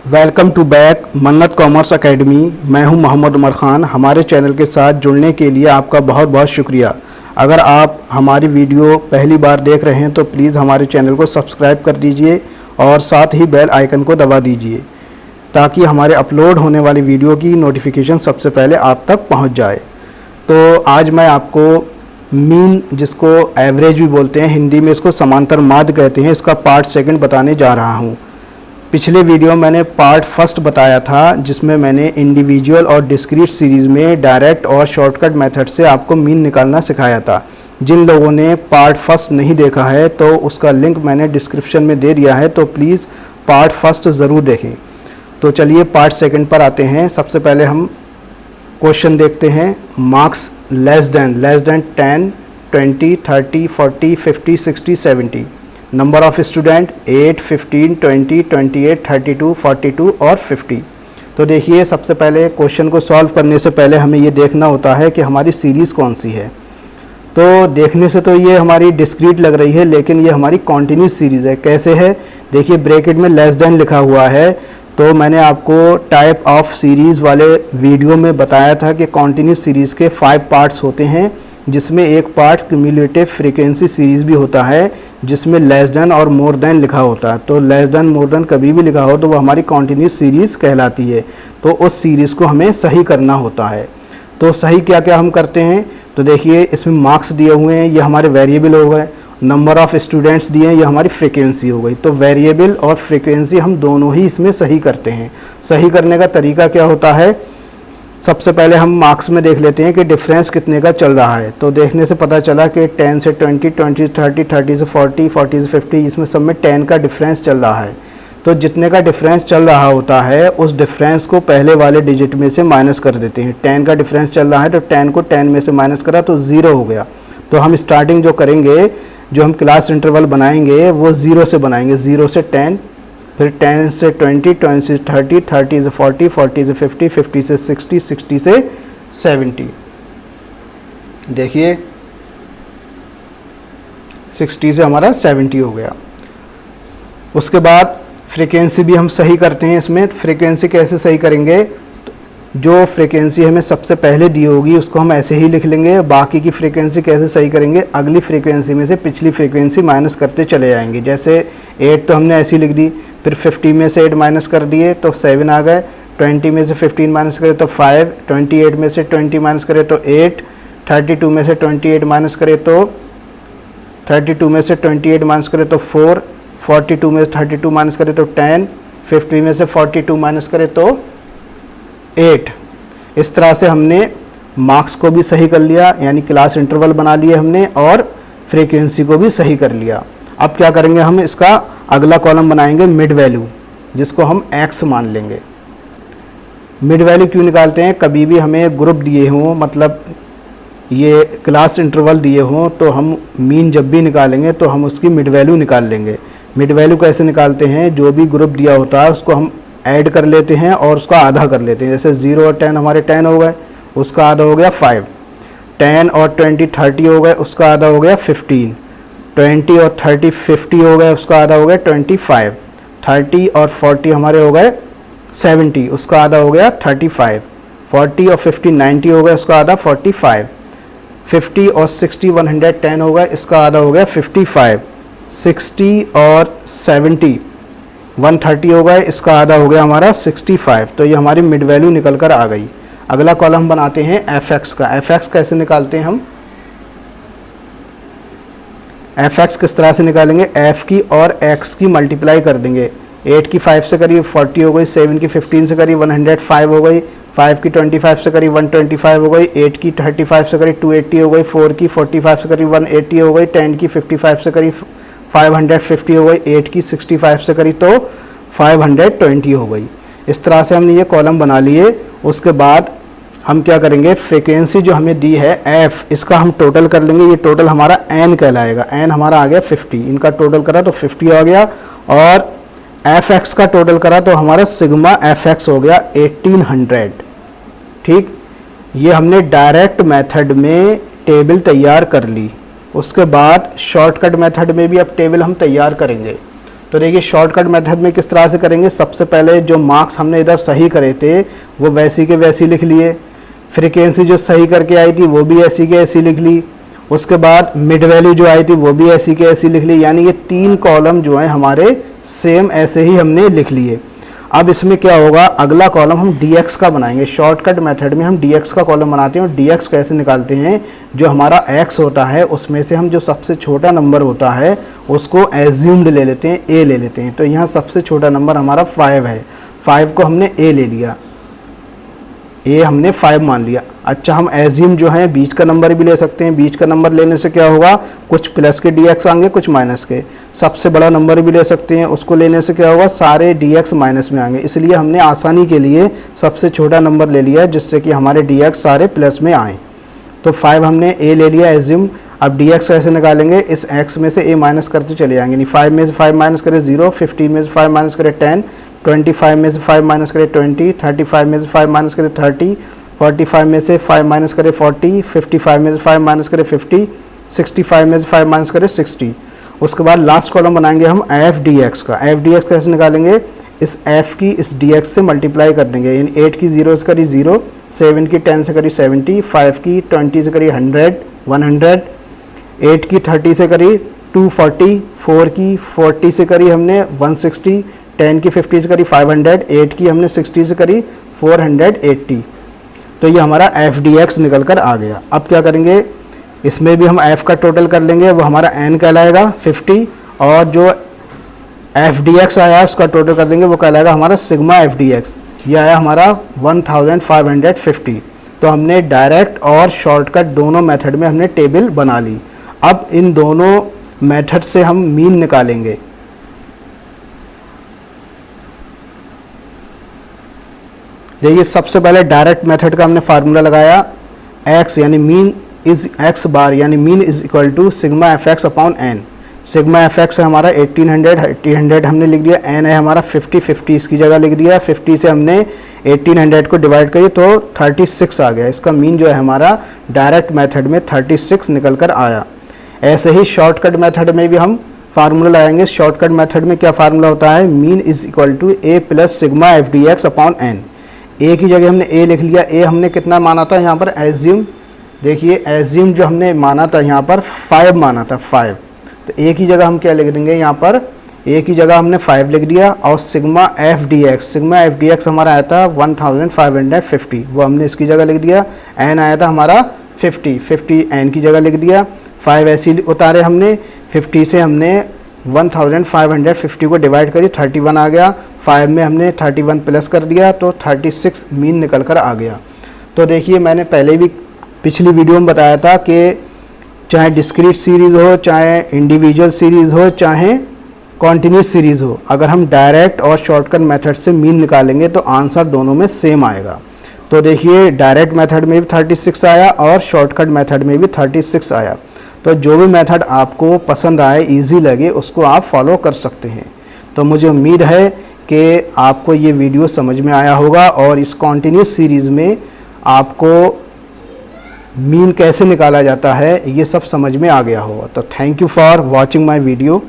Welcome to back मन्नत commerce academy. मैं हूं मोहम्मद उमर ख़ान। हमारे चैनल के साथ जुड़ने के लिए आपका बहुत बहुत शुक्रिया। अगर आप हमारी वीडियो पहली बार देख रहे हैं तो प्लीज़ हमारे चैनल को सब्सक्राइब कर दीजिए और साथ ही बेल आइकन को दबा दीजिए ताकि हमारे अपलोड होने वाली वीडियो की नोटिफिकेशन सबसे पहले आप तक पहुँच जाए। तो आज मैं आपको मीन, जिसको एवरेज भी बोलते हैं, हिंदी में इसको समांतर माध्य कहते हैं, इसका पार्ट सेकंड बताने जा रहा हूँ। पिछले वीडियो मैंने पार्ट फर्स्ट बताया था जिसमें मैंने इंडिविजुअल और डिस्क्रीट सीरीज़ में डायरेक्ट और शॉर्टकट मेथड से आपको मीन निकालना सिखाया था। जिन लोगों ने पार्ट फर्स्ट नहीं देखा है तो उसका लिंक मैंने डिस्क्रिप्शन में दे दिया है, तो प्लीज़ पार्ट फर्स्ट ज़रूर देखें। तो चलिए पार्ट सेकंड पर आते हैं। सबसे पहले हम क्वेश्चन देखते हैं। Marks less than 10, 20, 30, 40, 50, 60, 70। Number of student 8, 15, 20, 28, 32, 42 और 50। तो देखिए, सबसे पहले क्वेश्चन को सॉल्व करने से पहले हमें ये देखना होता है कि हमारी सीरीज़ कौन सी है। तो देखने से तो ये हमारी डिस्क्रीट लग रही है, लेकिन ये हमारी कॉन्टिन्यूस सीरीज़ है। कैसे है? देखिए, ब्रैकेट में लेस देन लिखा हुआ है। तो मैंने आपको टाइप ऑफ सीरीज़ वाले वीडियो में बताया था कि कॉन्टिन्यूस सीरीज़ के 5 पार्ट्स होते हैं, जिसमें एक पार्ट क्यूमुलेटिव फ्रीक्वेंसी सीरीज़ भी होता है जिसमें लेस देन और मोर देन लिखा होता है। तो लेस देन मोर देन कभी भी लिखा हो तो वो हमारी कॉन्टिन्यूस सीरीज़ कहलाती है। तो उस सीरीज़ को हमें सही करना होता है। तो सही क्या क्या हम करते हैं? तो देखिए, इसमें मार्क्स दिए हुए हैं, ये हमारे वेरिएबल हो गए। नंबर ऑफ़ स्टूडेंट्स दिए हैं, ये हमारी फ्रीक्वेंसी हो गई। तो वेरिएबल और फ्रीक्वेंसी हम दोनों ही इसमें सही करते हैं। सही करने का तरीका क्या होता है? सबसे पहले हम मार्क्स में देख लेते हैं कि डिफरेंस कितने का चल रहा है। तो देखने से पता चला कि 10 से 20, 20 से 30, 30 से 40, 40 से 50, इसमें सब में 10 का डिफरेंस चल रहा है। तो जितने का डिफरेंस चल रहा होता है उस डिफरेंस को पहले वाले डिजिट में से माइनस कर देते हैं। 10 का डिफरेंस चल रहा है तो 10 को 10 में से माइनस करा तो 0 हो गया। तो हम स्टार्टिंग जो करेंगे, जो हम क्लास इंटरवल बनाएंगे वो 0 से बनाएंगे। 0 से 10, फिर 10 से 20, 20 से 30, 30 से 40, 40 से 50, 50 से 60, 60 से 70। देखिए, 60 से हमारा 70 हो गया। उसके बाद फ्रीक्वेंसी भी हम सही करते हैं। इसमें फ्रीक्वेंसी कैसे सही करेंगे? जो फ्रीक्वेंसी हमें सबसे पहले दी होगी उसको हम ऐसे ही लिख लेंगे। बाकी की फ्रीक्वेंसी कैसे सही करेंगे? अगली फ्रीक्वेंसी में से पिछली फ्रीक्वेंसी माइनस करते चले जाएंगे। जैसे 8 तो हमने ऐसी लिख दी, फिर 50 में से 8 माइनस कर दिए तो 7 आ गए। 20 में से 15 माइनस करें तो 5, 28 में से 20 माइनस करें तो 8, 32 में से 28 माइनस करें तो 32 में से 28 माइनस करें तो 4, 42 में से 32 माइनस करें तो 10, 50 में से 42 माइनस करें तो 8। इस तरह से हमने मार्क्स को भी सही कर लिया, यानी क्लास इंटरवल बना लिए हमने, और फ्रीक्वेंसी को भी सही कर लिया। अब क्या करेंगे? हम इसका अगला कॉलम बनाएंगे मिड वैल्यू, जिसको हम x मान लेंगे। मिड वैल्यू क्यों निकालते हैं? कभी भी हमें ग्रुप दिए हों, मतलब ये क्लास इंटरवल दिए हों, तो हम मीन जब भी निकालेंगे तो हम उसकी मिड वैल्यू निकाल लेंगे। मिड वैल्यू कैसे निकालते हैं? जो भी ग्रुप दिया होता है उसको हम ऐड कर लेते हैं और उसका आधा कर लेते हैं। जैसे 0 और 10 हमारे 10 हो गए, उसका आधा हो गया 5। 10 और 20 30 हो गए, उसका आधा हो गया 15। 20 और 30 50 हो गए, उसका आधा हो गया 25। 30 और 40 हमारे हो गए 70, उसका आधा हो गया 35। 40 और 50 90 हो गए, उसका आधा 45। 50 और 60 110 हो गए, इसका आधा हो गया 55। 60 और 70 130 हो गए, इसका आधा हो गया हमारा 65। तो ये हमारी मिड वैल्यू निकल कर आ गई। अगला कॉलम बनाते हैं fx का। fx कैसे निकालते हैं हम? fx किस तरह से निकालेंगे? f की और x की मल्टीप्लाई कर देंगे। 8 की 5 से करीब 40 हो गई, 7 की 15 से करीब 105 हो गई, 5 की 25 से करीब 125 हो गई, 8 की 35 से करीब 280 हो गई, 4 की 45 से करीब 180 हो गई, 10 की 55 से करीब 550 हो गई, 8 की 65 से करीब तो 520 हो गई। इस तरह से हमने ये कॉलम बना लिए। उसके बाद हम क्या करेंगे? फ्रीक्वेंसी जो हमें दी है f, इसका हम टोटल कर लेंगे। ये टोटल हमारा n कहलाएगा। n हमारा आ गया 50, इनका टोटल करा तो 50 आ गया, और fx का टोटल करा तो हमारा सिग्मा fx हो गया 1800। ठीक, ये हमने डायरेक्ट मेथड में टेबल तैयार कर ली। उसके बाद शॉर्टकट मेथड में भी अब टेबल हम तैयार करेंगे। तो देखिए शॉर्टकट मेथड में किस तरह से करेंगे, सबसे पहले जो मार्क्स हमने इधर सही करे थे वो वैसी के वैसी लिख लिए, फ्रीक्वेंसी जो सही करके आई थी वो भी ऐसी के ऐसी लिख ली, उसके बाद मिड वैल्यू जो आई थी वो भी ऐसी के ऐसी लिख ली, यानी ये 3 कॉलम जो हैं हमारे सेम ऐसे ही हमने लिख लिए। अब इसमें क्या होगा, अगला कॉलम हम dx का बनाएंगे। शॉर्टकट मेथड में हम dx का कॉलम बनाते हैं और dx कैसे निकालते हैं, जो हमारा x होता है उसमें से हम जो सबसे छोटा नंबर होता है उसको एज्यूम्ड ले लेते हैं, a ले लेते हैं। तो यहाँ सबसे छोटा नंबर हमारा 5 है, 5 को हमने a ले लिया, a हमने 5 मान लिया। अच्छा, हम एज्यूम जो है बीच का नंबर भी ले सकते हैं, बीच का नंबर लेने से क्या होगा, कुछ प्लस के dx आएंगे कुछ माइनस के। सबसे बड़ा नंबर भी ले सकते हैं, उसको लेने से क्या होगा, सारे dx माइनस में आएंगे। इसलिए हमने आसानी के लिए सबसे छोटा नंबर ले लिया जिससे कि हमारे dx सारे प्लस में आए। तो 5 हमने a ले लिया एज्यूम। अब dx कैसे निकालेंगे, इस x में से a माइनस करते चले जाएंगे, यानी 5 में से 5 माइनस करें 0, 15 में से 5 माइनस करें 10, 25 में से 5 माइनस करें 20, 35 में से 5 माइनस करें 30, 45 में से 5 माइनस करें 40, 55 में से 5 माइनस करें 50, 65 में से 5 माइनस करें 60। उसके बाद लास्ट कॉलम बनाएंगे हम एफ डी एक्स का। एफ डी एक्स कैसे निकालेंगे, इस f की इस dx से मल्टीप्लाई कर देंगे, यानी 8 की 0 से करी 0, 7 की 10 से करी 70, 5 की 20 से करी 100, 8 की 30 से करी 240, 4 की 40 से करी हमने 160, 10 की 50 से करी 500, 8 की हमने 60 से करी 480। तो ये हमारा एफ डी एक्स निकल कर आ गया। अब क्या करेंगे, इसमें भी हम f का टोटल कर लेंगे, वो हमारा n कहलाएगा 50, और जो एफ डी एक्स आया उसका टोटल कर देंगे, वो कहलाएगा हमारा सिग्मा एफ डी एक्स। ये आया हमारा 1550। तो हमने डायरेक्ट और शॉर्टकट दोनों मेथड में हमने टेबल बना ली। अब इन दोनों मेथड से हम मीन निकालेंगे। देखिए सबसे पहले डायरेक्ट मेथड का हमने फार्मूला लगाया, x यानी मीन इज x बार, यानी mean is equal to sigma F X upon N. Sigma F X है हमारा 1800 हमने लिख दिया, एन है हमारा 50 इसकी जगह लिख दिया, 50 से हमने 1800 को डिवाइड करिए तो 36 आ गया। इसका मीन जो है हमारा डायरेक्ट मेथड में 36 निकल कर आया। ऐसे ही शॉर्टकट मेथड में भी हम फार्मूला लगाएंगे। शॉर्टकट मेथड में क्या फार्मूला होता है, mean is equal to a plus sigma F D X upon N. A की जगह हमने a लिख लिया, a हमने कितना माना था यहाँ पर एज्यूम, देखिए एज्यूम जो हमने माना था यहाँ पर 5 माना था 5, तो a की जगह हम क्या लिख देंगे, यहाँ पर a की जगह हमने 5 लिख दिया, और सिग्मा एफ डी एक्स हमारा आया था 1550, वो हमने इसकी जगह लिख दिया। n आया था हमारा 50 n की जगह लिख दिया। 5 ऐसे उतारे हमने, 50 से हमने 1550 को डिवाइड करी 31 आ गया, 5 में हमने 31 प्लस कर दिया तो 36 मीन निकल कर आ गया। तो देखिए मैंने पहले भी पिछली वीडियो में बताया था कि चाहे डिस्क्रीट सीरीज़ हो, चाहे इंडिविजुअल सीरीज़ हो, चाहे कॉन्टिन्यूस सीरीज़ हो, अगर हम डायरेक्ट और शॉर्टकट मेथड से मीन निकालेंगे तो आंसर दोनों में सेम आएगा। तो देखिए डायरेक्ट मेथड में भी 36 आया और शॉर्टकट मेथड में भी 36 आया। तो जो भी मेथड आपको पसंद आए, इजी लगे, उसको आप फॉलो कर सकते हैं। तो मुझे उम्मीद है कि आपको ये वीडियो समझ में आया होगा और इस कॉन्टिन्यूस सीरीज़ में आपको मीन कैसे निकाला जाता है ये सब समझ में आ गया होगा। तो thank you for watching my video.